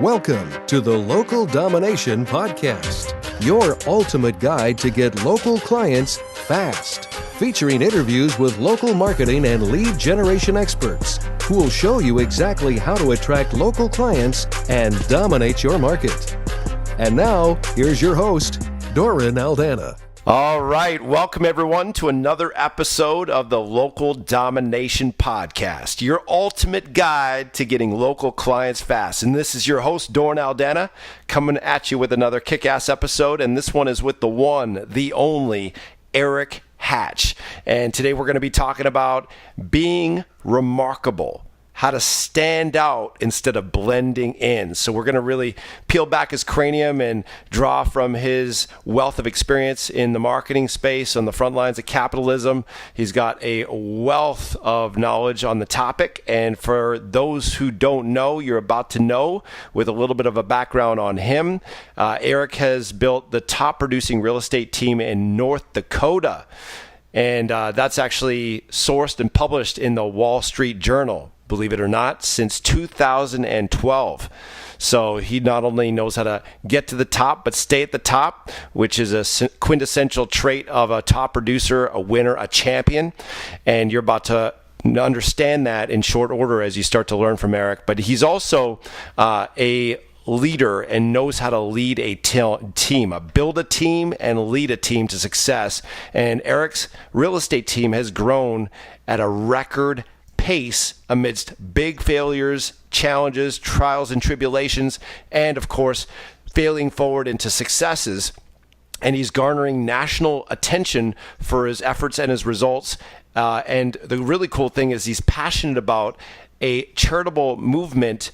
Welcome to the Local Domination Podcast, your ultimate guide to get local clients fast. Featuring interviews with local marketing and lead generation experts who will show you exactly how to attract local clients and dominate your market. And now, here's your host, Doran Aldana. All right. Welcome, everyone, to another episode of the Local Domination Podcast, your ultimate guide to getting local clients fast. And this is your host, Doran Aldana, coming at you with another kick-ass episode. And this one is with the one, the only, Erik Hatch. And today we're going to be talking about being remarkable, how to stand out instead of blending in. So we're going to really peel back his cranium and draw from his wealth of experience in the marketing space on the front lines of capitalism. He's got a wealth of knowledge on the topic. And for those who don't know, you're about to know with a little bit of a background on him. Erik has built the top producing real estate team in North Dakota. And that's actually sourced and published in the Wall Street Journal, believe it or not, since 2012. So he not only knows how to get to the top, but stay at the top, which is a quintessential trait of a top producer, a winner, a champion. And you're about to understand that in short order as you start to learn from Erik. But he's also a leader and knows how to lead a team, build a team and lead a team to success. And Erik's real estate team has grown at a record pace amidst big failures, challenges, trials and tribulations, and of course, failing forward into successes. And he's garnering national attention for his efforts and his results. And the really cool thing is he's passionate about a charitable movement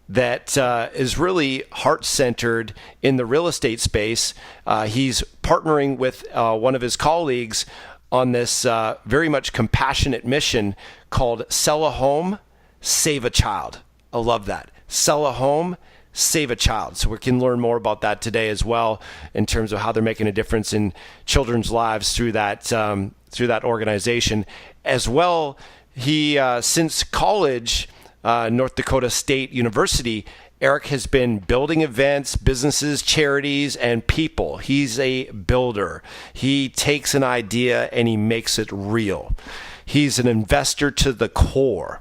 that is really heart-centered in the real estate space. He's partnering with one of his colleagues on this very much compassionate mission called Sell a Home, Save a Child. I love that. Sell a home, save a child. So we can learn more about that today as well in terms of how they're making a difference in children's lives through that organization. As well, he since college, North Dakota State University, Erik has been building events, businesses, charities, and people. He's a builder. He takes an idea and he makes it real. He's an investor to the core,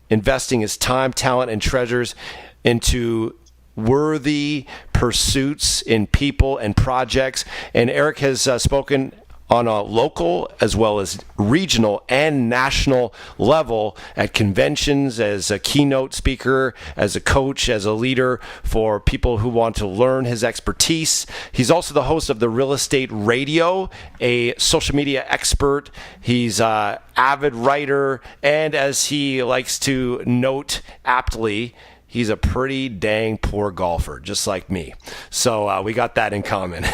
investing his time, talent, and treasures into worthy pursuits in people and projects. And Erik has spoken on a local as well as regional and national level at conventions, as a keynote speaker, as a coach, as a leader for people who want to learn his expertise. He's also the host of the Real Estate Radio, a social media expert. He's an avid writer, and as he likes to note aptly, he's a pretty dang poor golfer, just like me. So we got that in common.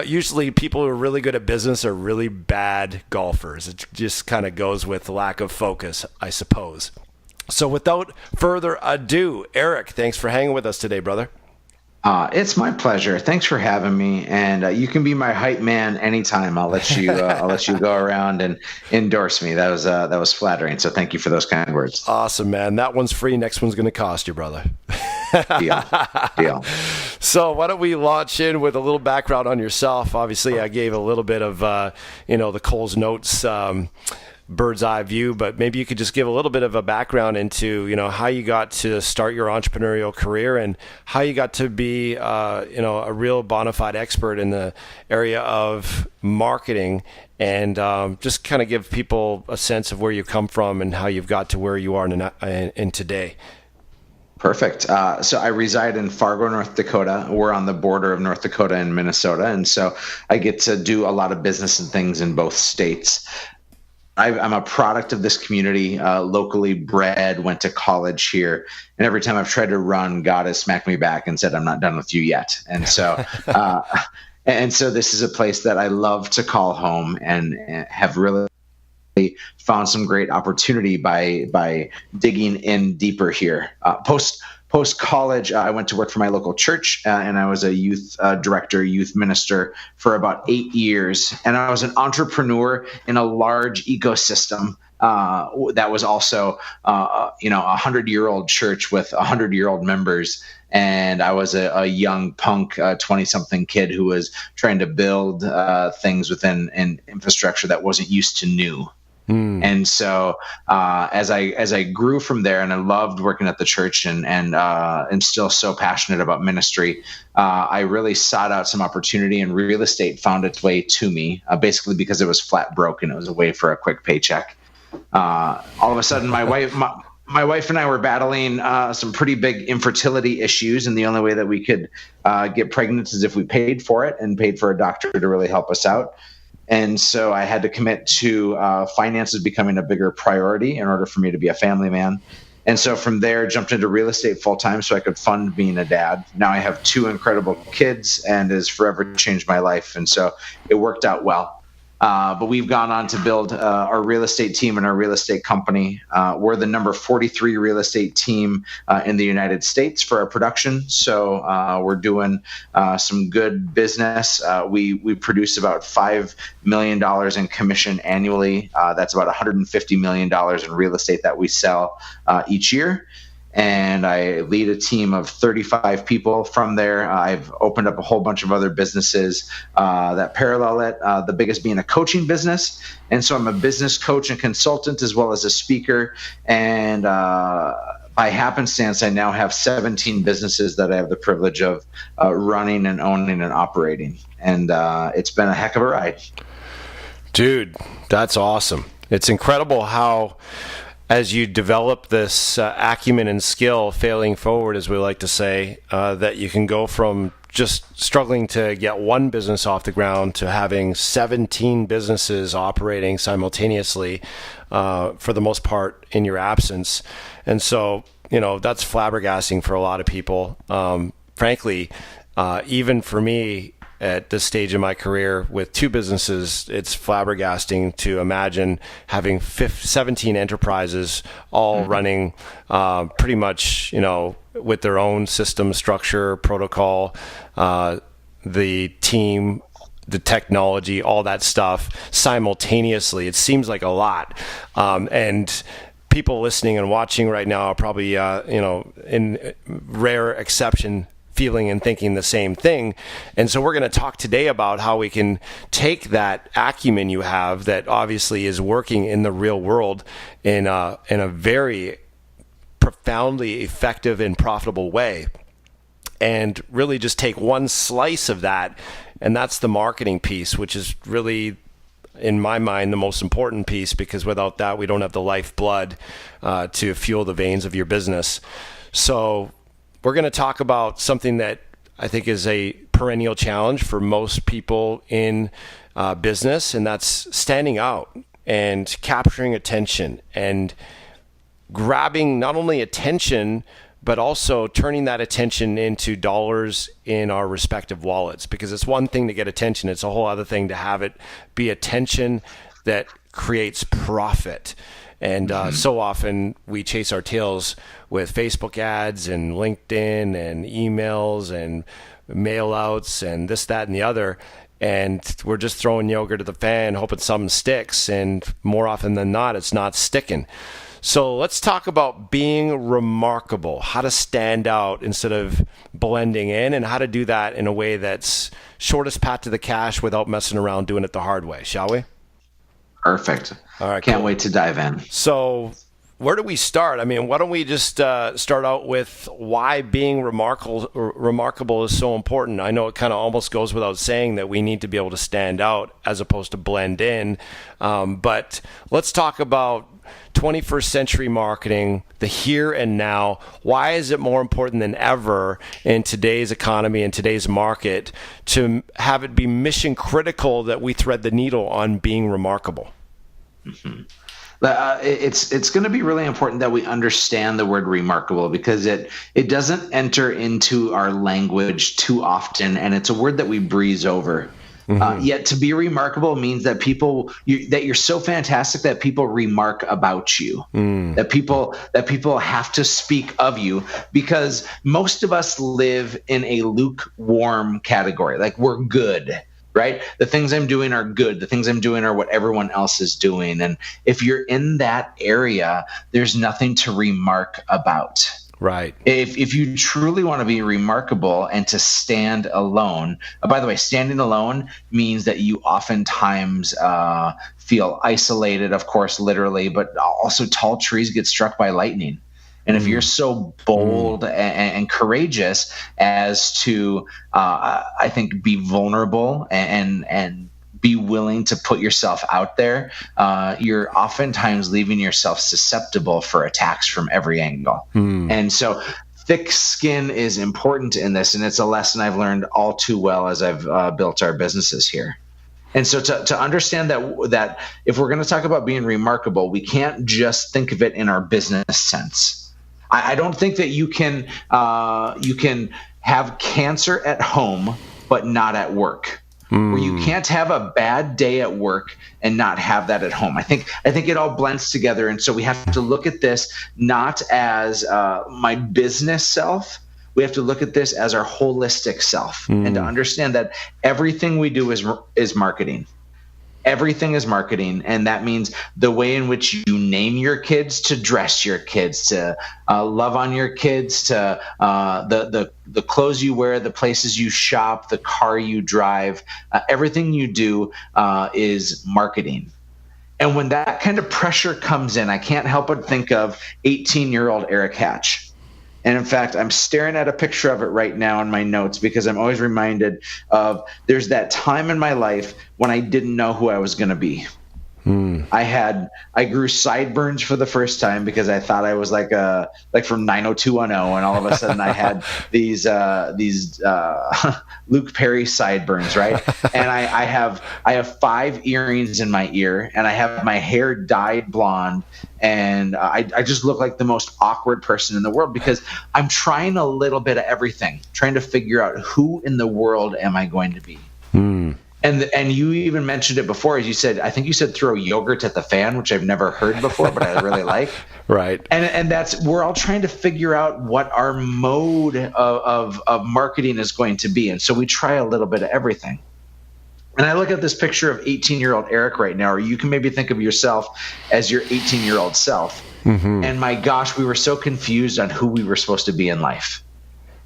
Usually people who are really good at business are really bad golfers. It just kind of goes with lack of focus, I suppose. So without further ado, Erik, thanks for hanging with us today, brother. It's my pleasure. Thanks for having me, and you can be my hype man anytime. I'll let you go around and endorse me. That was flattering. So thank you for those kind words. Awesome, man. That one's free. Next one's going to cost you, brother. Deal. So why don't we launch in with a little background on yourself? Obviously, I gave a little bit of the Cole's Notes bird's eye view, but maybe you could just give a little bit of a background into, how you got to start your entrepreneurial career and how you got to be, a real bona fide expert in the area of marketing, and just kind of give people a sense of where you come from and how you've got to where you are in today. Perfect. So I reside in Fargo, North Dakota. We're on the border of North Dakota and Minnesota, and so I get to do a lot of business and things in both states. I'm a product of this community, locally bred, went to college here. And every time I've tried to run, God has smacked me back and said, I'm not done with you yet. And so this is a place that I love to call home and have really found some great opportunity by digging in deeper here. Post Post college, I went to work for my local church, and I was a youth director, youth minister for about 8 years. And I was an entrepreneur in a large ecosystem that was also, a 100-year-old church with 100-year-old members. And I was a young punk 20-something kid who was trying to build things within an infrastructure that wasn't used to new. And so as I grew from there, and I loved working at the church, and am still so passionate about ministry, I really sought out some opportunity, and real estate found its way to me, basically because it was flat broke and it was a way for a quick paycheck. All of a sudden, my wife and I were battling some pretty big infertility issues, and the only way that we could get pregnant is if we paid for it, and paid for a doctor to really help us out. And so I had to commit to finances becoming a bigger priority in order for me to be a family man. And so from there, jumped into real estate full time so I could fund being a dad. Now I have 2 incredible kids, and has forever changed my life. And so it worked out well. But we've gone on to build our real estate team and our real estate company. We're the number 43 real estate team in the United States for our production. So we're doing some good business. We produce about $5 million in commission annually. That's about $150 million in real estate that we sell each year. And I lead a team of 35 people from there. I've opened up a whole bunch of other businesses that parallel it, the biggest being a coaching business. And so I'm a business coach and consultant, as well as a speaker. And by happenstance, I now have 17 businesses that I have the privilege of running and owning and operating. And it's been a heck of a ride. Dude, that's awesome. It's incredible how, as you develop this acumen and skill, failing forward, as we like to say, that you can go from just struggling to get one business off the ground to having 17 businesses operating simultaneously, for the most part, in your absence. And so, that's flabbergasting for a lot of people. Frankly, even for me, at this stage in my career with 2 businesses, it's flabbergasting to imagine having 17 enterprises all running pretty much, with their own system, structure, protocol, the team, the technology, all that stuff simultaneously. It seems like a lot. And people listening and watching right now are probably, in rare exception, feeling and thinking the same thing. And so we're going to talk today about how we can take that acumen you have that obviously is working in the real world in a very profoundly effective and profitable way, and really just take one slice of that. And that's the marketing piece, which is really, in my mind, the most important piece, because without that, we don't have the lifeblood to fuel the veins of your business. So we're going to talk about something that I think is a perennial challenge for most people in business, and that's standing out and capturing attention and grabbing not only attention, but also turning that attention into dollars in our respective wallets. Because it's one thing to get attention, it's a whole other thing to have it be attention that creates profit. And so often we chase our tails with Facebook ads and LinkedIn and emails and mail outs and this, that, and the other. And we're just throwing yogurt at the fan, hoping something sticks. And more often than not, it's not sticking. So let's talk about being remarkable, how to stand out instead of blending in, and how to do that in a way that's shortest path to the cash without messing around doing it the hard way, shall we? Perfect. All right. Can't wait to dive in. So where do we start? I mean, why don't we just start out with why being remarkable is so important? I know it kind of almost goes without saying that we need to be able to stand out as opposed to blend in. But let's talk about 21st century marketing, the here and now. Why is it more important than ever in today's economy and today's market to have it be mission critical that we thread the needle on being remarkable? Mm-hmm. It's going to be really important that we understand the word remarkable, because it doesn't enter into our language too often, and it's a word that we breeze over. Yet to be remarkable means that that you're so fantastic that people remark about you, that people have to speak of you, because most of us live in a lukewarm category. Like, we're good, right? The things I'm doing are good. The things I'm doing are what everyone else is doing. And if you're in that area, there's nothing to remark about. Right. If you truly want to be remarkable and to stand alone, by the way, standing alone means that you oftentimes feel isolated, of course, literally, but also tall trees get struck by lightning. And if you're so bold and courageous as to, I think, be vulnerable and be willing to put yourself out there, you're oftentimes leaving yourself susceptible for attacks from every angle. And so thick skin is important in this, and it's a lesson I've learned all too well as I've built our businesses here. And so to understand that if we're going to talk about being remarkable, we can't just think of it in our business sense. I don't think that you can have cancer at home but not at work. Where you can't have a bad day at work and not have that at home. I think it all blends together, and so we have to look at this not as my business self. We have to look at this as our holistic self, and to understand that everything we do is marketing. Everything is marketing, and that means the way in which you name your kids, to dress your kids, to love on your kids, to the clothes you wear, the places you shop, the car you drive. Everything you do is marketing. And when that kind of pressure comes in, I can't help but think of 18-year-old Erik Hatch. And in fact, I'm staring at a picture of it right now in my notes, because I'm always reminded of there's that time in my life when I didn't know who I was going to be. I grew sideburns for the first time because I thought I was like from 90210, and all of a sudden I had these Luke Perry sideburns, right? And I have 5 earrings in my ear, and I have my hair dyed blonde, and I just look like the most awkward person in the world because I'm trying a little bit of everything, trying to figure out who in the world am I going to be. And you even mentioned it before, as you said, I think you said throw yogurt at the fan, which I've never heard before, but I really like. Right. And that's, we're all trying to figure out what our mode of marketing is going to be. And so we try a little bit of everything. And I look at this picture of 18-year-old Erik right now, or you can maybe think of yourself as your 18-year-old self. And my gosh, we were so confused on who we were supposed to be in life.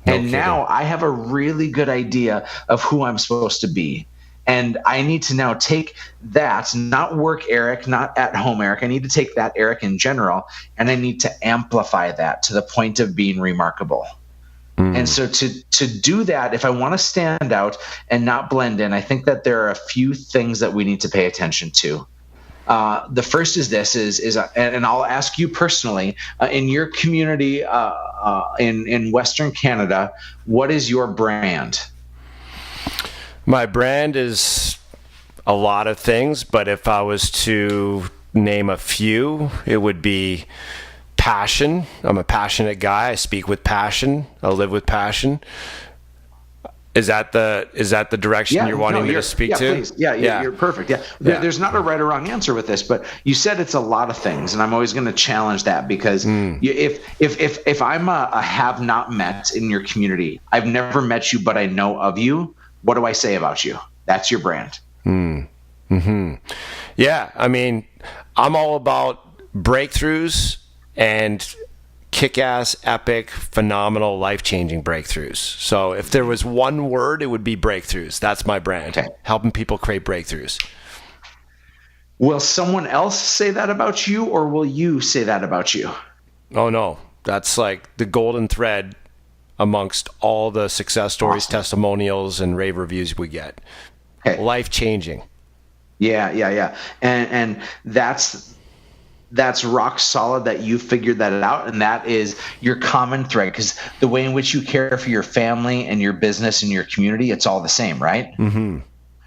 And now I have a really good idea of who I'm supposed to be. And I need to now take that, not work Erik, not at home Erik. I need to take that Erik in general, and I need to amplify that to the point of being remarkable. And so to do that, if I want to stand out and not blend in, I think that there are a few things that we need to pay attention to. The first is this, and I'll ask you personally, in your community in Western Canada, what is your brand? My brand is a lot of things, but if I was to name a few, it would be passion. I'm a passionate guy. I speak with passion. I live with passion. Is that the direction you're wanting me to speak to? Please. Yeah, you're perfect. Yeah. There's not a right or wrong answer with this, but you said it's a lot of things, and I'm always going to challenge that because if I'm a have not met in your community, I've never met you, but I know of you. What do I say about you? That's your brand. Yeah, I mean, I'm all about breakthroughs and kick-ass, epic, phenomenal, life-changing breakthroughs. So if there was one word, it would be breakthroughs. That's my brand, helping people create breakthroughs. Will someone else say that about you, or will you say that about you? Oh, no. That's like the golden thread amongst all the success stories, testimonials, and rave reviews we get. Life-changing. Yeah. And that's rock solid that you figured that out, and that is your common thread, because the way in which you care for your family and your business and your community, it's all the same, right?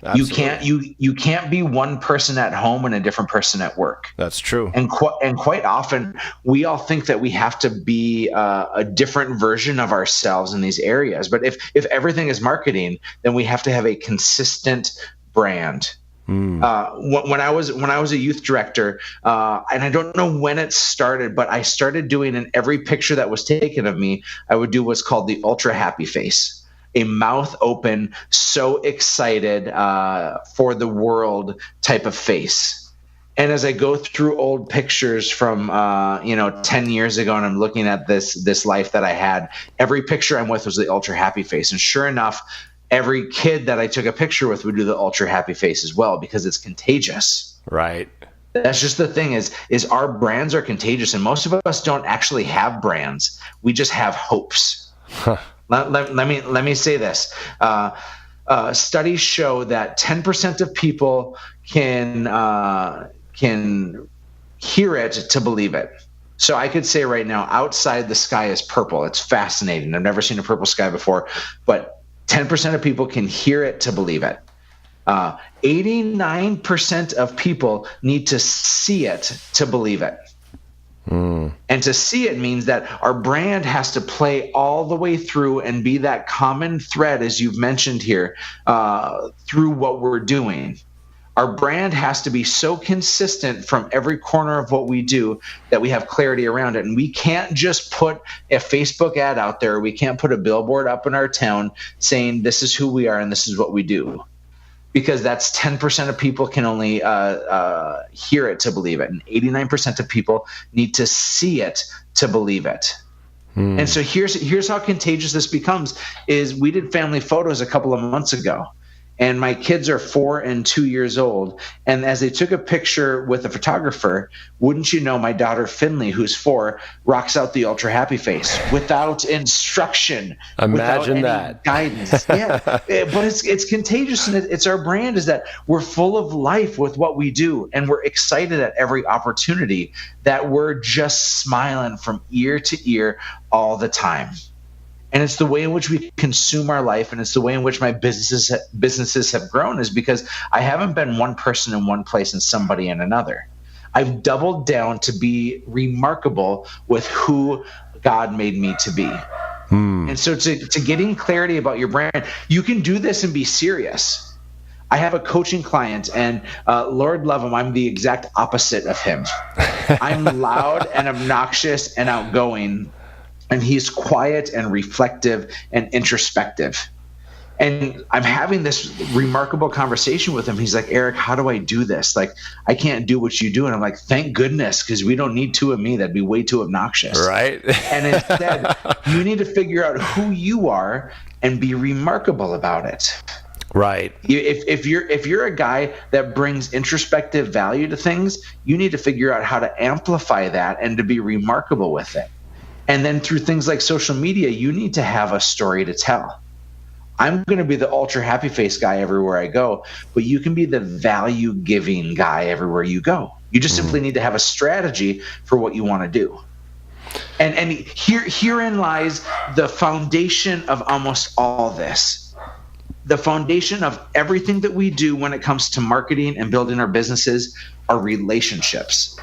Absolutely. You can't be one person at home and a different person at work. That's true. And quite often we all think that we have to be a different version of ourselves in these areas. But if everything is marketing, then we have to have a consistent brand. When I was a youth director, and I don't know when it started, but I started doing in every picture that was taken of me, I would do what's called the ultra happy face, a mouth open, so excited for the world type of face. And as I go through old pictures from 10 years ago, and I'm looking at this life that I had, every picture I'm with was the ultra happy face. And sure enough, every kid that I took a picture with would do the ultra happy face as well, because it's contagious. Right. That's just the thing is our brands are contagious, and most of us don't actually have brands. We just have hopes. Huh. Let me say this. Studies show that 10% of people can hear it to believe it. So I could say right now, outside the sky is purple. It's fascinating. I've never seen a purple sky before, but 10% of people can hear it to believe it. 89% of people need to see it to believe it. And to see it means that our brand has to play all the way through and be that common thread, as you've mentioned here, through what we're doing. Our brand has to be so consistent from every corner of what we do that we have clarity around it. And we can't just put a Facebook ad out there. We can't put a billboard up in our town saying this is who we are and this is what we do. Because that's 10% of people can only hear it to believe it. And 89% of people need to see it to believe it. And so here's how contagious this becomes is we did family photos a couple of months ago. And my kids are 4 and 2 years old. And as they took a picture with a photographer, wouldn't you know, my daughter Finley, who's 4, rocks out the ultra happy face without instruction. Imagine without that. Any guidance. Yeah. But it's contagious, and it's our brand is that we're full of life with what we do. And we're excited at every opportunity, that we're just smiling from ear to ear all the time. And it's the way in which we consume our life, and it's the way in which my businesses have grown, is because I haven't been one person in one place and somebody in another. I've doubled down to be remarkable with who God made me to be. And so to getting clarity about your brand, you can do this and be serious. I have a coaching client, and Lord love him, I'm the exact opposite of him. I'm loud and obnoxious and outgoing, and he's quiet and reflective and introspective. And I'm having this remarkable conversation with him. He's like, Erik, how do I do this? Like, I can't do what you do. And I'm like, thank goodness, because we don't need 2 of me. That'd be way too obnoxious. Right. And instead, you need to figure out who you are and be remarkable about it. Right. If you're a guy that brings introspective value to things, you need to figure out how to amplify that and to be remarkable with it. And then through things like social media, you need to have a story to tell. I'm going to be the ultra happy face guy everywhere I go, but you can be the value giving guy everywhere you go. You just simply need to have a strategy for what you want to do. And herein lies the foundation of almost all this. The foundation of everything that we do when it comes to marketing and building our businesses are relationships.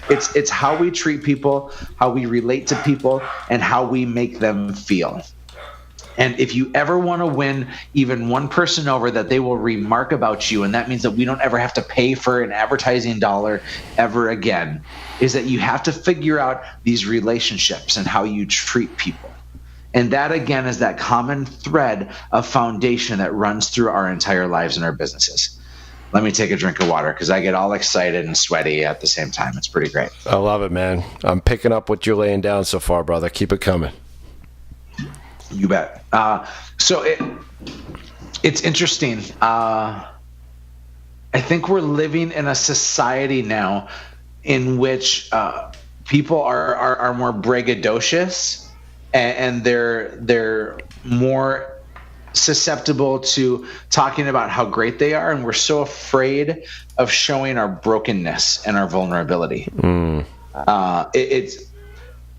It's how we treat people, how we relate to people, and how we make them feel. And if you ever want to win even one person over, that they will remark about you, and that means that we don't ever have to pay for an advertising dollar ever again, is that you have to figure out these relationships and how you treat people. And that, again, is that common thread of foundation that runs through our entire lives and our businesses. Let me take a drink of water because I get all excited and sweaty at the same time. It's pretty great. I love it, man. I'm picking up what you're laying down so far, brother. Keep it coming. You bet. So it's interesting. I think we're living in a society now in which people are more braggadocious, and they're more susceptible to talking about how great they are, and we're so afraid of showing our brokenness and our vulnerability.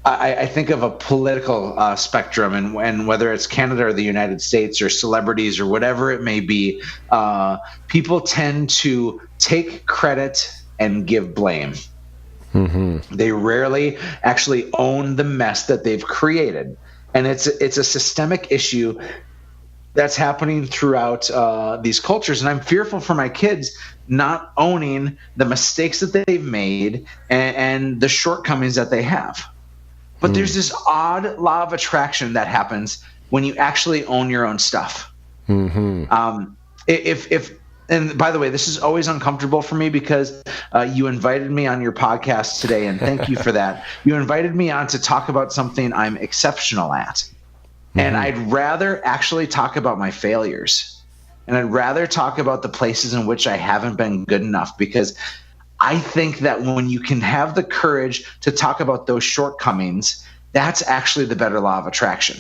I think of a political spectrum, and whether it's Canada or the United States or celebrities or whatever it may be, people tend to take credit and give blame. They rarely actually own the mess that they've created, and it's a systemic issue that's happening throughout these cultures. And I'm fearful for my kids not owning the mistakes that they've made and the shortcomings that they have. But there's this odd law of attraction that happens when you actually own your own stuff. Mm-hmm. And by the way, this is always uncomfortable for me because you invited me on your podcast today, and thank you for that. You invited me on to talk about something I'm exceptional at. Mm-hmm. And I'd rather actually talk about my failures. And I'd rather talk about the places in which I haven't been good enough, because I think that when you can have the courage to talk about those shortcomings, that's actually the better law of attraction.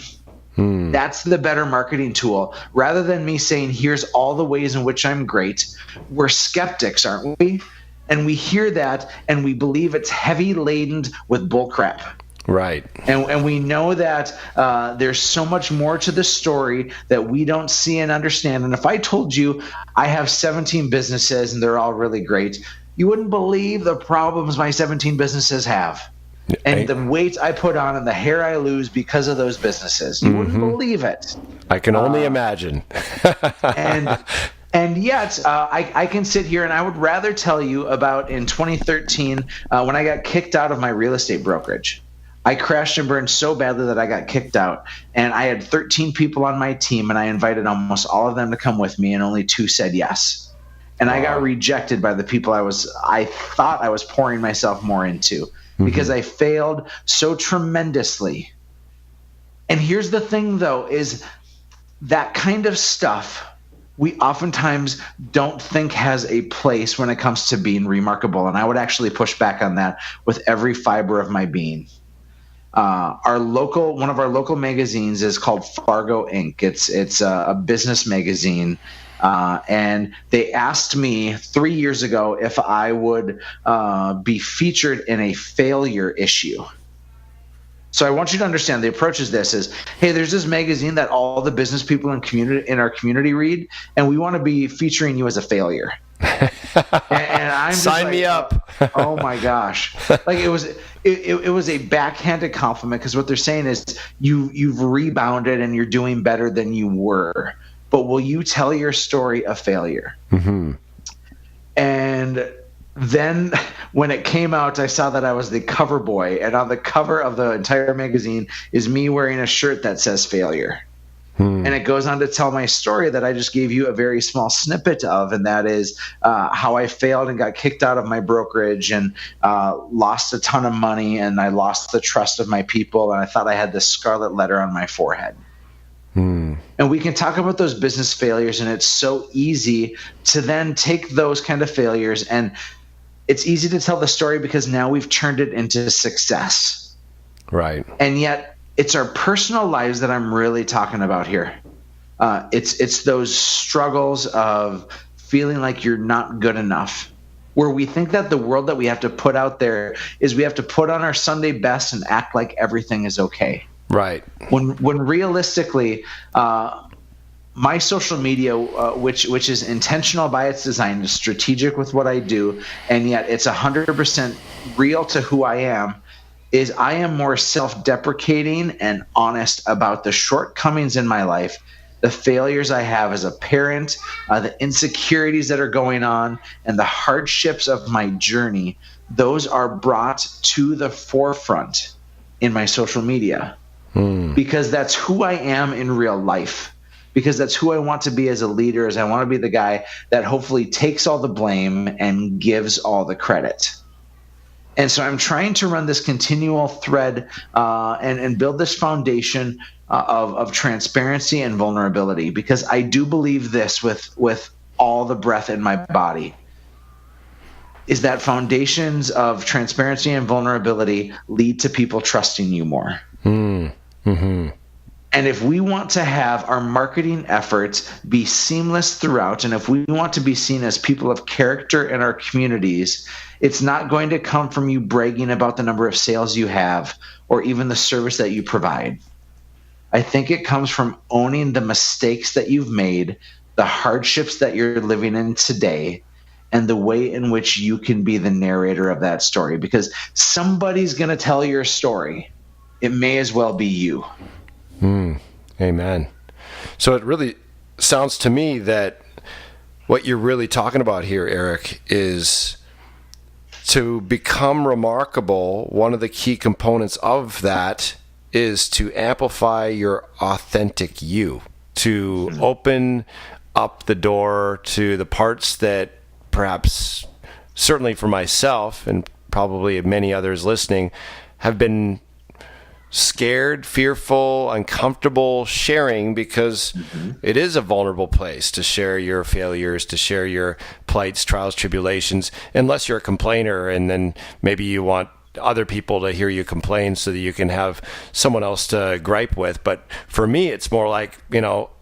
That's the better marketing tool. Rather than me saying, here's all the ways in which I'm great, we're skeptics, aren't we? And we hear that and we believe it's heavy laden with bullcrap. Right. And we know that there's so much more to the story that we don't see and understand. And if I told you I have 17 businesses and they're all really great, you wouldn't believe the problems my 17 businesses have. And the weight I put on and the hair I lose because of those businesses. You wouldn't believe it. I can only imagine. And yet, I can sit here and I would rather tell you about in 2013 when I got kicked out of my real estate brokerage. I crashed and burned so badly that I got kicked out. And I had 13 people on my team, and I invited almost all of them to come with me, and only 2 said yes. And I got rejected by the people I thought I was pouring myself more into. Because I failed so tremendously. And here's the thing, though, is that kind of stuff we oftentimes don't think has a place when it comes to being remarkable. And I would actually push back on that with every fiber of my being. One of our local magazines is called Fargo Inc. It's a business magazine. And they asked me 3 years ago if I would be featured in a failure issue. So I want you to understand the approach is this: hey, there's this magazine that all the business people in our community read, and we want to be featuring you as a failure. and I'm just Sign me up. Oh my gosh! Like it was a backhanded compliment, because what they're saying is you've rebounded and you're doing better than you were. But will you tell your story of failure? Mm-hmm. And then when it came out, I saw that I was the cover boy. And on the cover of the entire magazine is me wearing a shirt that says failure. And it goes on to tell my story that I just gave you a very small snippet of. And that is how I failed and got kicked out of my brokerage and lost a ton of money. And I lost the trust of my people. And I thought I had this scarlet letter on my forehead. And we can talk about those business failures, and it's so easy to then take those kind of failures, and it's easy to tell the story because now we've turned it into success. Right. And yet it's our personal lives that I'm really talking about here. It's those struggles of feeling like you're not good enough, where we think that the world that we have to put out there is we have to put on our Sunday best and act like everything is okay. Right. When realistically, my social media, which is intentional by its design, is strategic with what I do, and yet it's 100% real to who I am, is I am more self-deprecating and honest about the shortcomings in my life, the failures I have as a parent, the insecurities that are going on, and the hardships of my journey. Those are brought to the forefront in my social media. Because that's who I am in real life. Because that's who I want to be as a leader, as I want to be the guy that hopefully takes all the blame and gives all the credit. And so I'm trying to run this continual thread and build this foundation of transparency and vulnerability, because I do believe this with all the breath in my body, is that foundations of transparency and vulnerability lead to people trusting you more. Mm-hmm. And if we want to have our marketing efforts be seamless throughout, and if we want to be seen as people of character in our communities, it's not going to come from you bragging about the number of sales you have or even the service that you provide. I think it comes from owning the mistakes that you've made, the hardships that you're living in today, and the way in which you can be the narrator of that story. Because somebody's going to tell your story. It may as well be you. Amen. So it really sounds to me that what you're really talking about here, Erik, is to become remarkable. One of the key components of that is to amplify your authentic you, to open up the door to the parts that perhaps, certainly for myself and probably many others listening, have been scared, fearful, uncomfortable sharing, because it is a vulnerable place to share your failures, to share your plights, trials, tribulations, unless you're a complainer, and then maybe you want other people to hear you complain so that you can have someone else to gripe with. But for me, it's more like,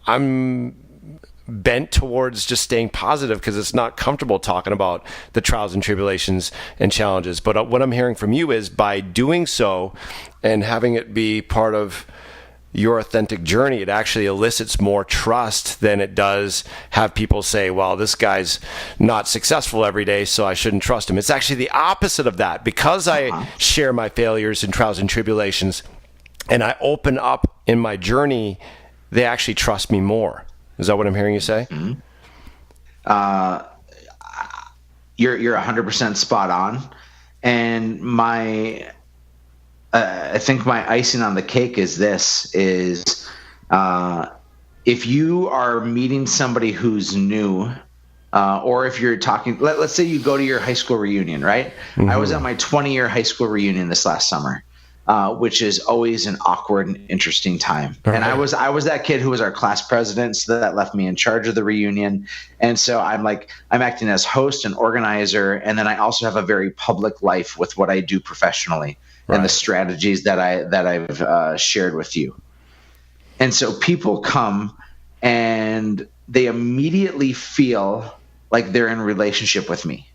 I'm bent towards just staying positive because it's not comfortable talking about the trials and tribulations and challenges. But what I'm hearing from you is, by doing so and having it be part of your authentic journey, it actually elicits more trust than it does have people say, well, this guy's not successful every day, so I shouldn't trust him. It's actually the opposite of that. Because I share my failures and trials and tribulations and I open up in my journey, they actually trust me more. Is that what I'm hearing you say? You're 100% spot on. And I think my icing on the cake is this: if you are meeting somebody who's new, or if you're talking, let's say you go to your high school reunion, right? I was at my 20-year high school reunion this last summer. Which is always an awkward and interesting time. And I was that kid who was our class president, so that left me in charge of the reunion. And so I'm acting as host and organizer, and then I also have a very public life with what I do professionally and the strategies that I've shared with you. And so people come and they immediately feel like they're in relationship with me,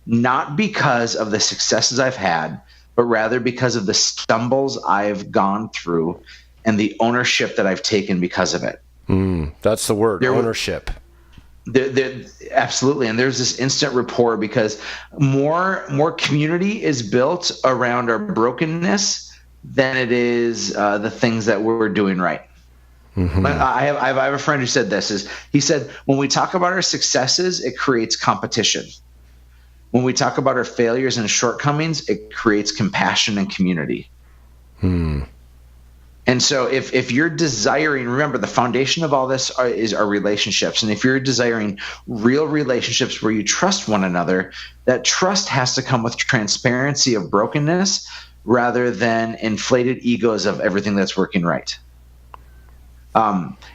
not because of the successes I've had, but rather because of the stumbles I've gone through and the ownership that I've taken because of it. That's the word, ownership. Absolutely. And there's this instant rapport, because more community is built around our brokenness than it is the things that we're doing right. I have a friend who said this. He said, when we talk about our successes, it creates competition. When we talk about our failures and shortcomings, it creates compassion and community. And so if you're desiring, remember, the foundation of all this is our relationships. And if you're desiring real relationships where you trust one another, that trust has to come with transparency of brokenness rather than inflated egos of everything that's working right.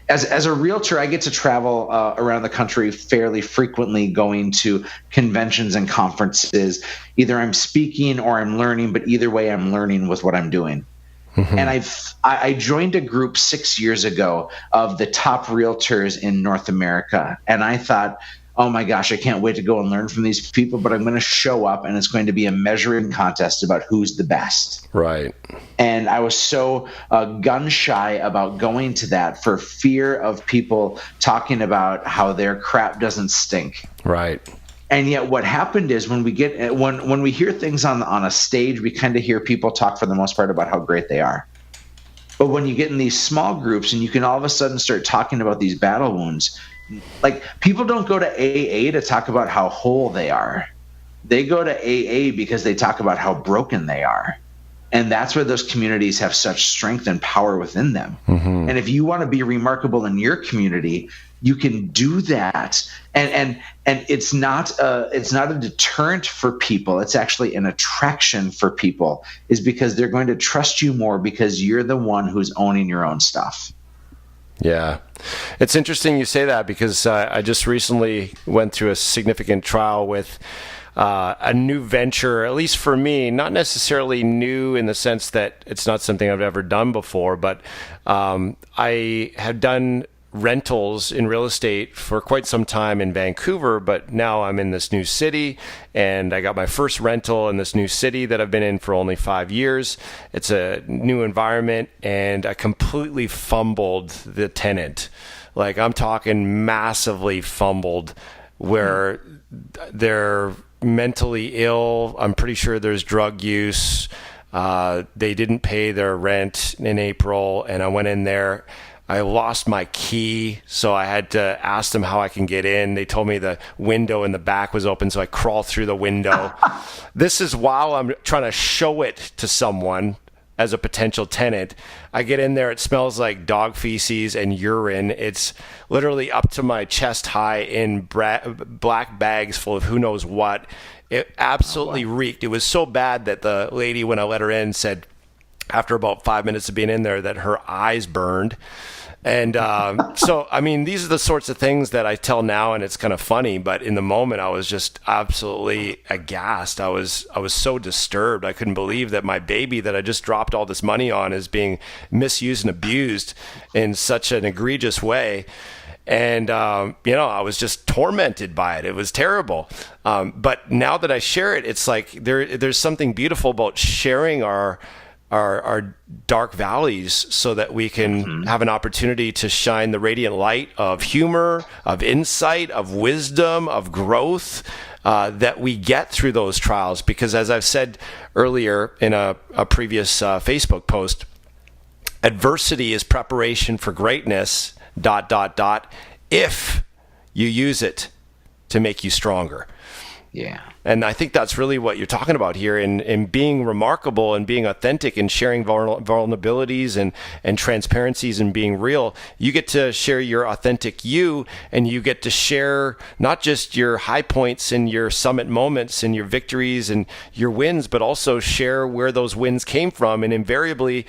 As a realtor, I get to travel around the country fairly frequently, going to conventions and conferences. Either I'm speaking or I'm learning, but either way, I'm learning with what I'm doing. And I joined a group 6 years ago of the top realtors in North America, and I thought, oh my gosh, I can't wait to go and learn from these people, but I'm going to show up and it's going to be a measuring contest about who's the best. Right. And I was so gun shy about going to that for fear of people talking about how their crap doesn't stink. Right. And yet what happened is when we hear things on a stage, we kind of hear people talk for the most part about how great they are. But when you get in these small groups and you can all of a sudden start talking about these battle wounds, like, people don't go to AA to talk about how whole they are. They go to AA because they talk about how broken they are. And that's where those communities have such strength and power within them. And if you want to be remarkable in your community, you can do that. And it's not a deterrent for people. It's actually an attraction for people, is because they're going to trust you more because you're the one who's owning your own stuff. Yeah. It's interesting you say that, because I just recently went through a significant trial with a new venture, at least for me, not necessarily new in the sense that it's not something I've ever done before, but I had done rentals in real estate for quite some time in Vancouver, but now I'm in this new city, and I got my first rental in this new city that I've been in for only 5 years. It's a new environment, and I completely fumbled the tenant. Like, I'm talking massively fumbled, where they're mentally ill. I'm pretty sure there's drug use. They didn't pay their rent in April, and I went in there. I lost my key, so I had to ask them how I can get in. They told me the window in the back was open, so I crawled through the window. This is while I'm trying to show it to someone as a potential tenant. I get in there, it smells like dog feces and urine. It's literally up to my chest high in black bags full of who knows what. It absolutely reeked. It was so bad that the lady, when I let her in, said after about 5 minutes of being in there that her eyes burned. And so, I mean, these are the sorts of things that I tell now, and it's kind of funny, but in the moment I was just absolutely aghast. I was so disturbed. I couldn't believe that my baby that I just dropped all this money on is being misused and abused in such an egregious way. And, I was just tormented by it. It was terrible. But now that I share it, it's like there's something beautiful about sharing our dark valleys so that we can have an opportunity to shine the radiant light of humor, of insight, of wisdom, of growth that we get through those trials. Because as I've said earlier in a previous Facebook post, adversity is preparation for greatness, ... if you use it to make you stronger. Yeah. And I think that's really what you're talking about here in being remarkable and being authentic and sharing vulnerabilities and transparencies and being real. You get to share your authentic you, and you get to share not just your high points and your summit moments and your victories and your wins, but also share where those wins came from. And invariably,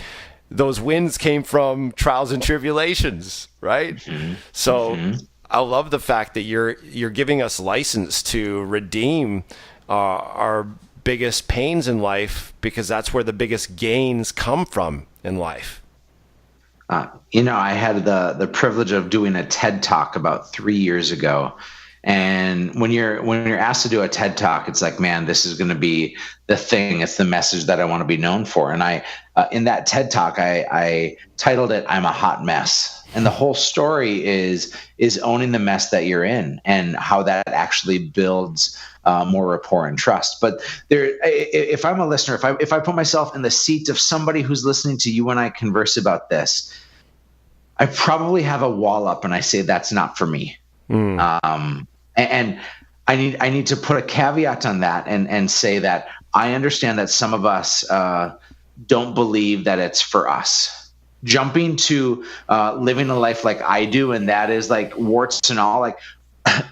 those wins came from trials and tribulations, right? So I love the fact that you're giving us license to redeem our biggest pains in life, because that's where the biggest gains come from in life. I had the privilege of doing a TED Talk about 3 years ago. And when you're asked to do a TED Talk, it's like, man, this is going to be the thing. It's the message that I want to be known for. And I, in that TED Talk, I titled it, "I'm a Hot Mess." And the whole story is owning the mess that you're in and how that actually builds more rapport and trust. But if I'm a listener, if I put myself in the seat of somebody who's listening to you and I converse about this, I probably have a wall up and I say, that's not for me. And I need to put a caveat on that and say that I understand that some of us don't believe that it's for us. Jumping to living a life like I do, and that is like warts and all. Like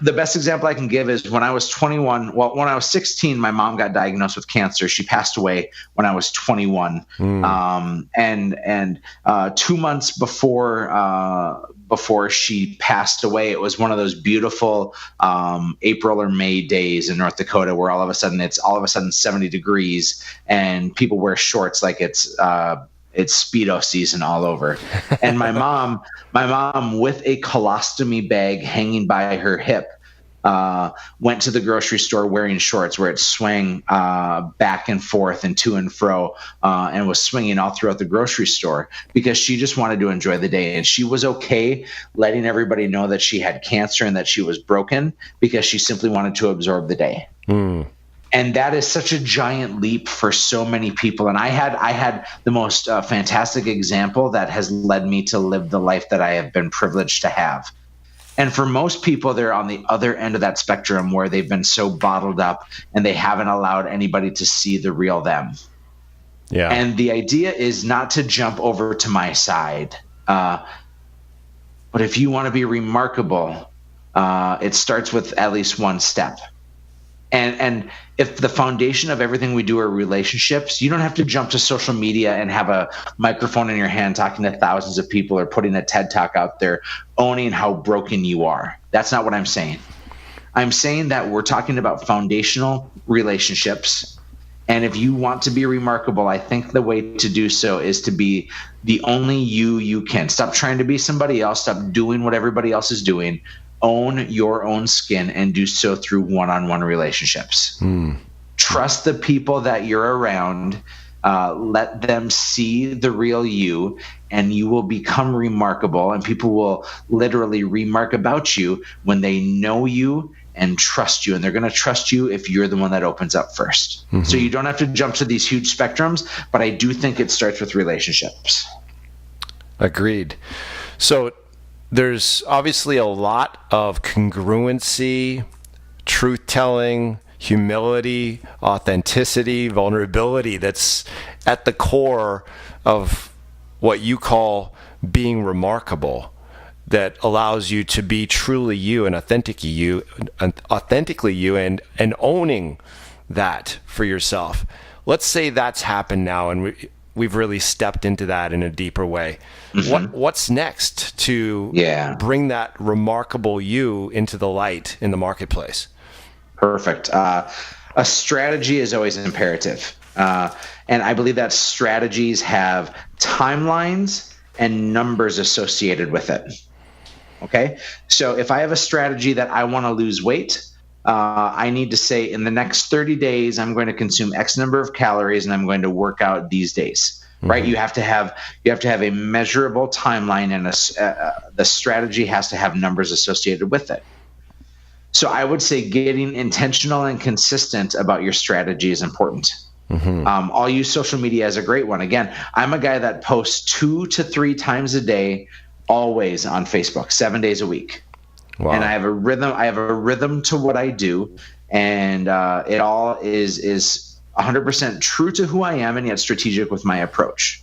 the best example I can give is when I was 21. Well, when I was 16, my mom got diagnosed with cancer. She passed away when I was 21. And 2 months before she passed away, it was one of those beautiful April or May days in North Dakota where all of a sudden 70 degrees and people wear shorts like it's Speedo season all over. And my mom with a colostomy bag hanging by her hip, went to the grocery store wearing shorts where it swang back and forth and to and fro, and was swinging all throughout the grocery store because she just wanted to enjoy the day. And she was okay letting everybody know that she had cancer and that she was broken because she simply wanted to absorb the day. And that is such a giant leap for so many people. And I had the most fantastic example that has led me to live the life that I have been privileged to have. And for most people, they're on the other end of that spectrum where they've been so bottled up and they haven't allowed anybody to see the real them. Yeah. And the idea is not to jump over to my side. But if you want to be remarkable, it starts with at least one step. And if the foundation of everything we do are relationships, you don't have to jump to social media and have a microphone in your hand talking to thousands of people or putting a TED Talk out there owning how broken you are. That's not what I'm saying. I'm saying that we're talking about foundational relationships. And if you want to be remarkable, I think the way to do so is to be the only you can. Stop trying to be somebody else. Stop doing what everybody else is doing. Own your own skin and do so through one-on-one relationships. Trust the people that you're around. Let them see the real you, and you will become remarkable. And people will literally remark about you when they know you and trust you. And they're going to trust you if you're the one that opens up first. So you don't have to jump to these huge spectrums, but I do think it starts with relationships. Agreed. So there's obviously a lot of congruency, truth-telling, humility, authenticity, vulnerability that's at the core of what you call being remarkable, that allows you to be truly you and authentically you and owning that for yourself. Let's say that's happened now and we've really stepped into that in a deeper way. Mm-hmm. What's next to bring that remarkable you into the light in the marketplace? Perfect. A strategy is always imperative. And I believe that strategies have timelines and numbers associated with it. Okay. So if I have a strategy that I want to lose weight, I need to say in the next 30 days, I'm going to consume X number of calories and I'm going to work out these days, right? You have to have a measurable timeline, and the strategy has to have numbers associated with it. So I would say getting intentional and consistent about your strategy is important. I'll use social media as a great one. Again, I'm a guy that posts 2 to 3 times a day, always on Facebook, 7 days a week. Wow. And I have a rhythm to what I do, and it all is 100% true to who I am and yet strategic with my approach.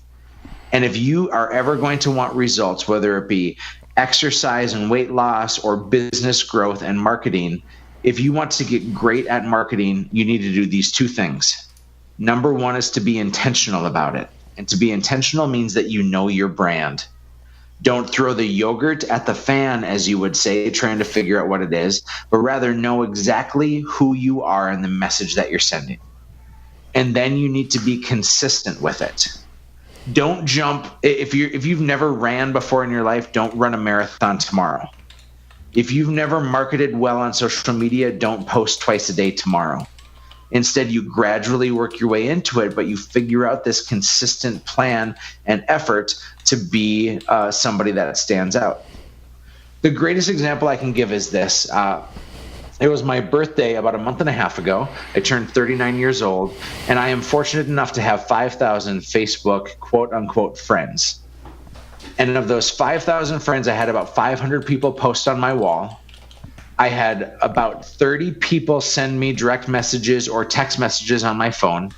And if you are ever going to want results, whether it be exercise and weight loss or business growth and marketing, if you want to get great at marketing, you need to do these 2 things. Number 1 is to be intentional about it. And to be intentional means that you know your brand. Don't throw the yogurt at the fan, as you would say, trying to figure out what it is, but rather know exactly who you are and the message that you're sending. And then you need to be consistent with it. Don't jump. If you've never ran before in your life, don't run a marathon tomorrow. If you've never marketed well on social media, don't post twice a day tomorrow. Instead, you gradually work your way into it, but you figure out this consistent plan and effort to be somebody that stands out. The greatest example I can give is this. It was my birthday about a month and a half ago. I turned 39 years old, and I am fortunate enough to have 5,000 Facebook quote-unquote friends. And of those 5,000 friends, I had about 500 people post on my wall. I had about 30 people send me direct messages or text messages on my phone.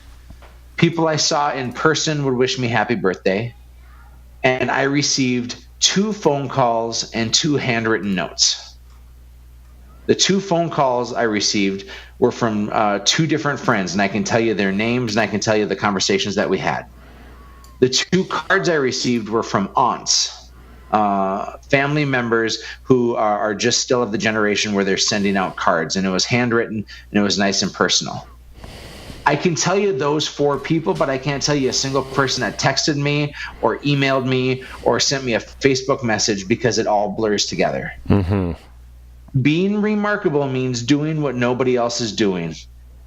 People I saw in person would wish me happy birthday. And I received 2 phone calls and 2 handwritten notes. The 2 phone calls I received were from 2 different friends, and I can tell you their names and I can tell you the conversations that we had. The 2 cards I received were from aunts. Family members who are just still of the generation where they're sending out cards, and it was handwritten and it was nice and personal. I can tell you those 4 people, but I can't tell you a single person that texted me or emailed me or sent me a Facebook message because it all blurs together. Being remarkable means doing what nobody else is doing.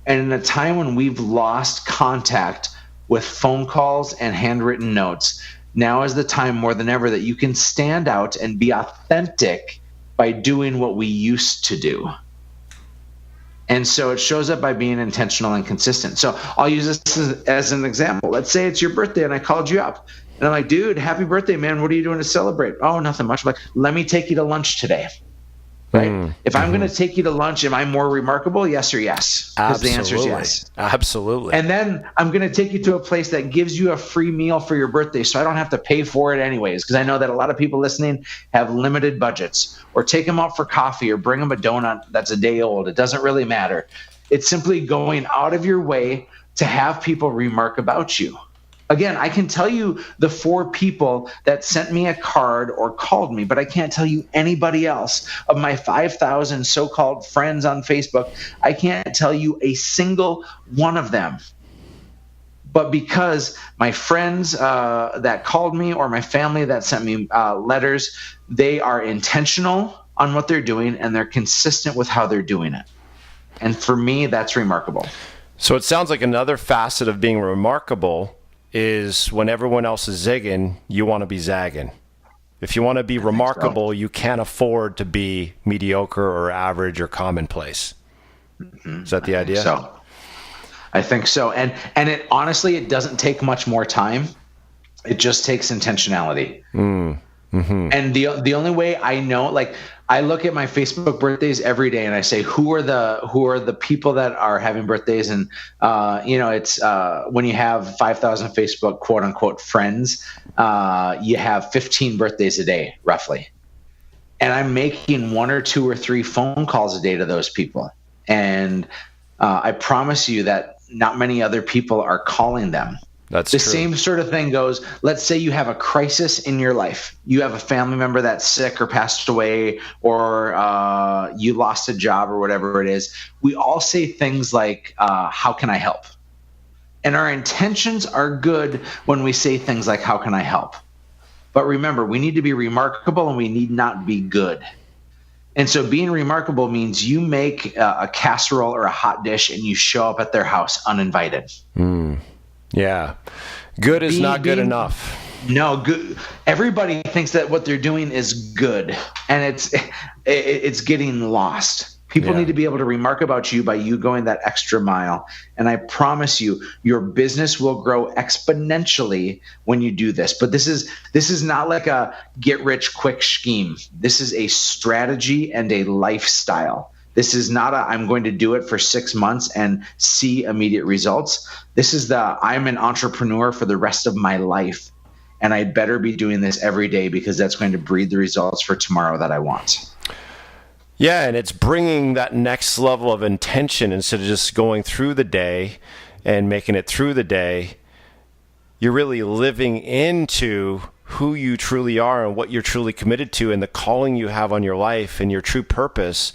And in a time when we've lost contact with phone calls and handwritten notes, now is the time more than ever that you can stand out and be authentic by doing what we used to do. And so it shows up by being intentional and consistent. So I'll use this as an example. Let's say it's your birthday and I called you up. And I'm like, dude, happy birthday, man. What are you doing to celebrate? Oh, nothing much. I'm like, let me take you to lunch today. Right? If I'm going to take you to lunch, am I more remarkable? Yes or yes? Because the answer is yes. Absolutely. And then I'm going to take you to a place that gives you a free meal for your birthday, so I don't have to pay for it anyways, because I know that a lot of people listening have limited budgets. Or take them out for coffee or bring them a donut that's a day old. It doesn't really matter. It's simply going out of your way to have people remark about you. Again, I can tell you the 4 people that sent me a card or called me, but I can't tell you anybody else. Of my 5,000 so-called friends on Facebook, I can't tell you a single one of them. But because my friends that called me or my family that sent me letters, they are intentional on what they're doing and they're consistent with how they're doing it. And for me, that's remarkable. So it sounds like another facet of being remarkable is when everyone else is zigging, you want to be zagging. If you want to be remarkable, you can't afford to be mediocre or average or commonplace. Is that the idea? I think so. And it honestly, it doesn't take much more time. It just takes intentionality. And the only way I know, like, I look at my Facebook birthdays every day and I say, who are the people that are having birthdays? And, it's when you have 5,000 Facebook quote unquote friends, you have 15 birthdays a day, roughly. And I'm making 1 or 2 or 3 phone calls a day to those people. And I promise you that not many other people are calling them. That's the true. Same sort of thing goes. Let's say you have a crisis in your life. You have a family member that's sick or passed away, or you lost a job or whatever it is. We all say things like, how can I help? And our intentions are good when we say things like, how can I help? But remember, we need to be remarkable and we need not be good. And so being remarkable means you make a casserole or a hot dish and you show up at their house uninvited. Yeah. Good is not good enough. No, good. Everybody thinks that what they're doing is good, and it's getting lost. People need to be able to remark about you by you going that extra mile. And I promise you, your business will grow exponentially when you do this. But this is not like a get rich quick scheme. This is a strategy and a lifestyle. This is not I'm going to do it for 6 months and see immediate results. This is I'm an entrepreneur for the rest of my life. And I better be doing this every day because that's going to breed the results for tomorrow that I want. Yeah, and it's bringing that next level of intention instead of just going through the day and making it through the day. You're really living into who you truly are and what you're truly committed to and the calling you have on your life and your true purpose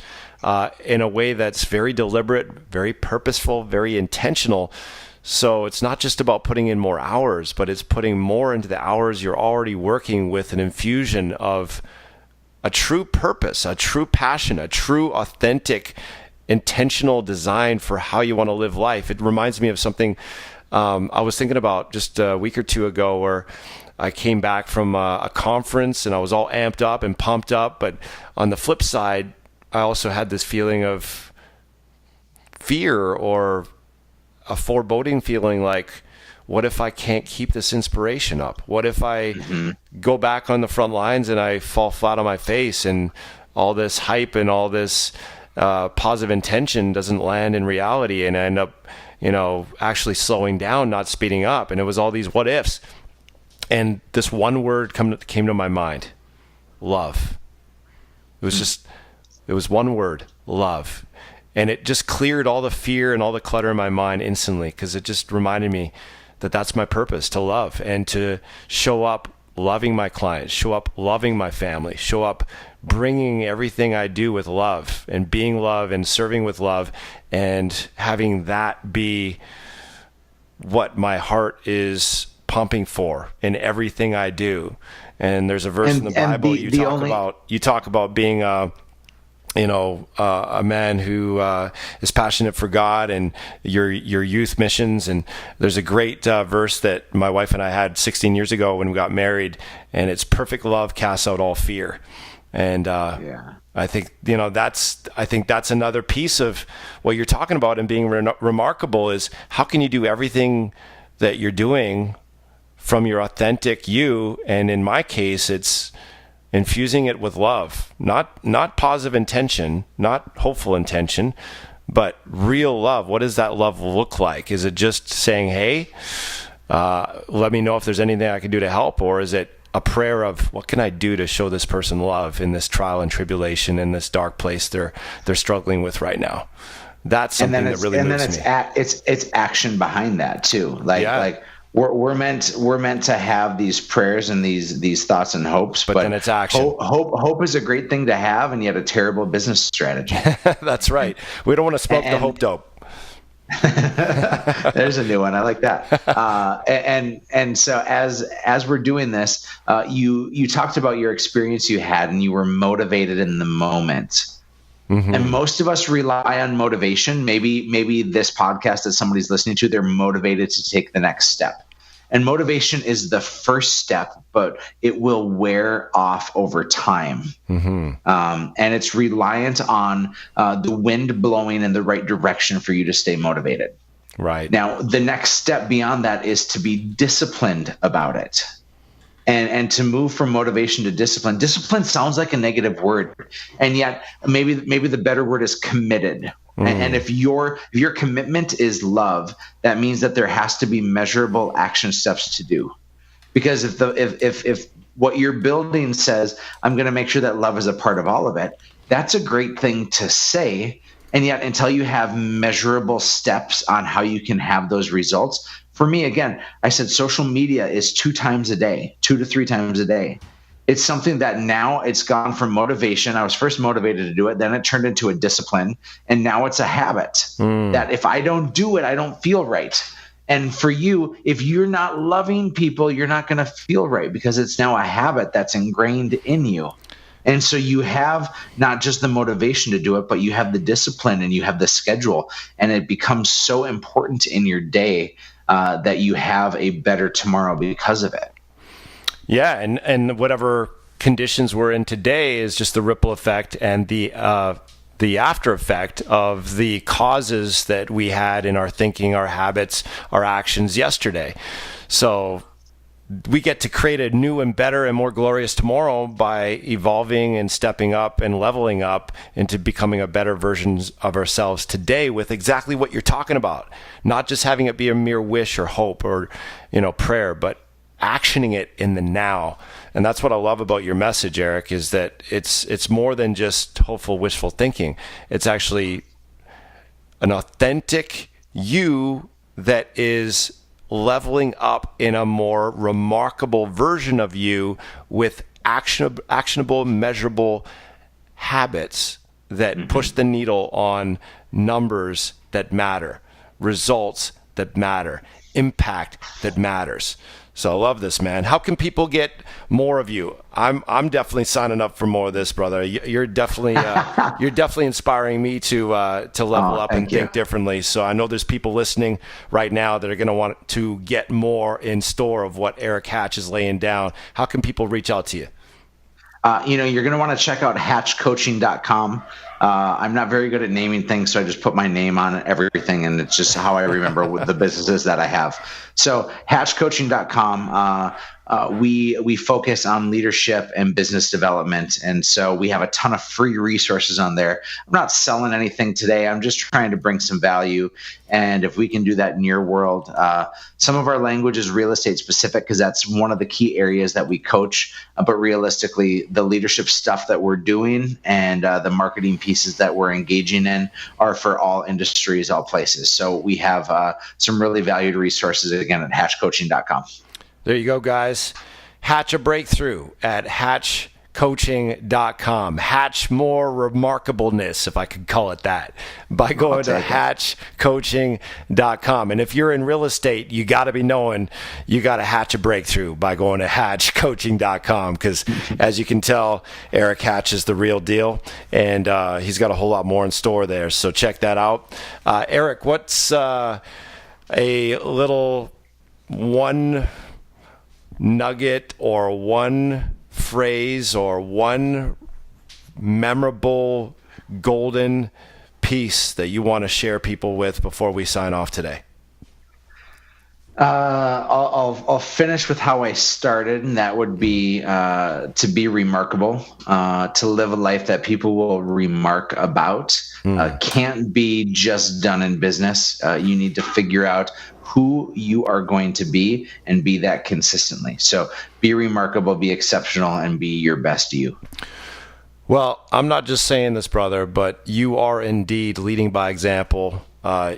in a way that's very deliberate, very purposeful, very intentional. So it's not just about putting in more hours, but it's putting more into the hours you're already working with an infusion of a true purpose, a true passion, a true authentic, intentional design for how you want to live life. It reminds me of something I was thinking about just a week or two ago where I came back from a conference and I was all amped up and pumped up. But on the flip side, I also had this feeling of fear or a foreboding feeling like, what if I can't keep this inspiration up? What if I go back on the front lines and I fall flat on my face and all this hype and all this positive intention doesn't land in reality and I end up, actually slowing down, not speeding up. And it was all these what ifs. And this one word came to my mind, love. It was one word, love. And it just cleared all the fear and all the clutter in my mind instantly because it just reminded me that that's my purpose, to love and to show up loving my clients, show up loving my family, show up bringing everything I do with love and being love and serving with love and having that be what my heart is pumping for in everything I do. And there's a verse in the Bible you talk about being a man who is passionate for God and your youth missions. And there's a great verse that my wife and I had 16 years ago when we got married, and it's perfect love casts out all fear. And I think that's another piece of what you're talking about and being remarkable is how can you do everything that you're doing from your authentic you? And in my case, it's infusing it with love, not positive intention, not hopeful intention, but real love. What does that love look like? Is it just saying, hey, let me know if there's anything I can do to help? Or is it a prayer of what can I do to show this person love in this trial and tribulation, in this dark place they're struggling with right now? That's something that really moves me. It's action behind that too. Like we're meant to have these prayers and these thoughts and hopes, but then it's action. Hope is a great thing to have, and yet a terrible business strategy. That's right. We don't want to smoke the hope dope. There's a new one. I like that. And so as we're doing this, you talked about your experience you had, and you were motivated in the moment. Mm-hmm. And most of us rely on motivation. Maybe this podcast that somebody's listening to, they're motivated to take the next step. And motivation is the first step, but it will wear off over time. Mm-hmm. And it's reliant on the wind blowing in the right direction for you to stay motivated. Right. Now, the next step beyond that is to be disciplined about it. and to move from motivation to discipline. Discipline sounds like a negative word, and yet maybe the better word is committed. And if your commitment is love, that means that there has to be measurable action steps to do. Because if what you're building says, I'm going to make sure that love is a part of all of it, that's a great thing to say. And yet, until you have measurable steps on how you can have those results, for me, again, I said social media is 2 times a day, 2 to 3 times a day. It's something that now it's gone from motivation. I was first motivated to do it. Then it turned into a discipline. And now it's a habit that if I don't do it, I don't feel right. And for you, if you're not loving people, you're not going to feel right because it's now a habit that's ingrained in you. And so you have not just the motivation to do it, but you have the discipline and you have the schedule. And it becomes so important in your day that you have a better tomorrow because of it. Yeah, and whatever conditions we're in today is just the ripple effect and the after effect of the causes that we had in our thinking, our habits, our actions yesterday. So we get to create a new and better and more glorious tomorrow by evolving and stepping up and leveling up into becoming a better version of ourselves today with exactly what you're talking about. Not just having it be a mere wish or hope or, prayer, but actioning it in the now. And that's what I love about your message, Erik, is that it's more than just hopeful, wishful thinking. It's actually an authentic you that is leveling up in a more remarkable version of you with actionable, measurable habits that push the needle on numbers that matter, results that matter, impact that matters. So I love this, man. How can people get more of you? I'm definitely signing up for more of this, brother. You're definitely inspiring me to level up and think differently. So I know there's people listening right now that are going to want to get more in store of what Erik Hatch is laying down. How can people reach out to you? You're going to want to check out hatchcoaching.com. I'm not very good at naming things, so I just put my name on everything, and it's just how I remember the businesses that I have. So hatchcoaching.com, we focus on leadership and business development, and so we have a ton of free resources on there. I'm not selling anything today. I'm just trying to bring some value, and if we can do that in your world, some of our language is real estate specific because that's one of the key areas that we coach, but realistically, the leadership stuff that we're doing and the marketing pieces that we're engaging in are for all industries, all places. So we have some really valued resources, again, at hatchcoaching.com. There you go, guys. Hatch a breakthrough at hatchcoaching.com. Hatch more remarkableness, if I could call it that, by going to hatchcoaching.com. And if you're in real estate, you got to be knowing you got to hatch a breakthrough by going to hatchcoaching.com, because as you can tell, Erik Hatch is the real deal, and he's got a whole lot more in store there. So check that out. Erik, what's a little one nugget or one phrase or one memorable golden piece that you want to share people with before we sign off today? I'll finish with how I started, and that would be to be remarkable, to live a life that people will remark about. Can't be just done in business. You need to figure out who you are going to be and be that consistently. So be remarkable, be exceptional, and be your best you. Well, I'm not just saying this, brother, but you are indeed leading by example.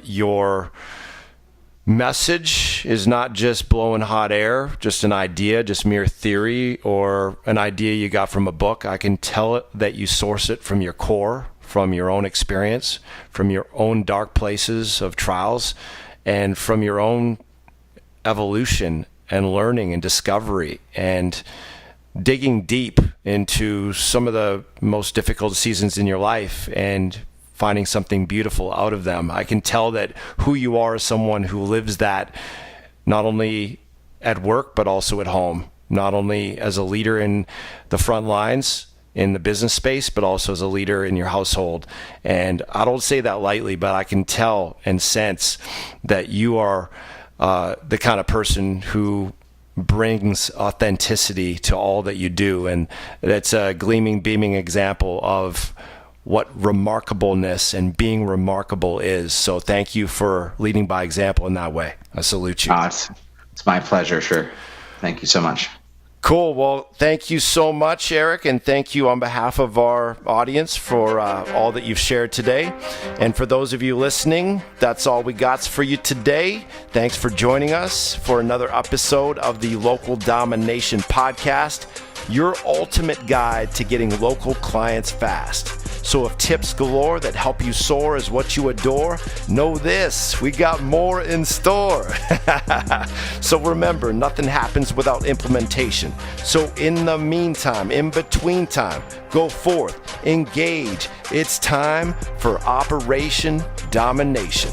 Your message is not just blowing hot air, just an idea, just mere theory, or an idea you got from a book. I can tell it that you source it from your core, from your own experience, from your own dark places of trials, and from your own evolution and learning and discovery and digging deep into some of the most difficult seasons in your life and finding something beautiful out of them. I can tell that who you are is someone who lives that not only at work, but also at home, not only as a leader in the front lines in the business space, but also as a leader in your household. And I don't say that lightly, but I can tell and sense that you are the kind of person who brings authenticity to all that you do. And that's a gleaming, beaming example of what remarkableness and being remarkable is. So thank you for leading by example in that way. I salute you. It's my pleasure. Sure. Thank you so much. Cool. Well, thank you so much, Erik, and thank you on behalf of our audience for all that you've shared today. And for those of you listening, that's all we got for you today. Thanks for joining us for another episode of the Local Domination Podcast, your ultimate guide to getting local clients fast. So if tips galore that help you soar is what you adore, know this, we got more in store. So remember, nothing happens without implementation. So in the meantime, in between time, go forth, engage. It's time for Operation Domination.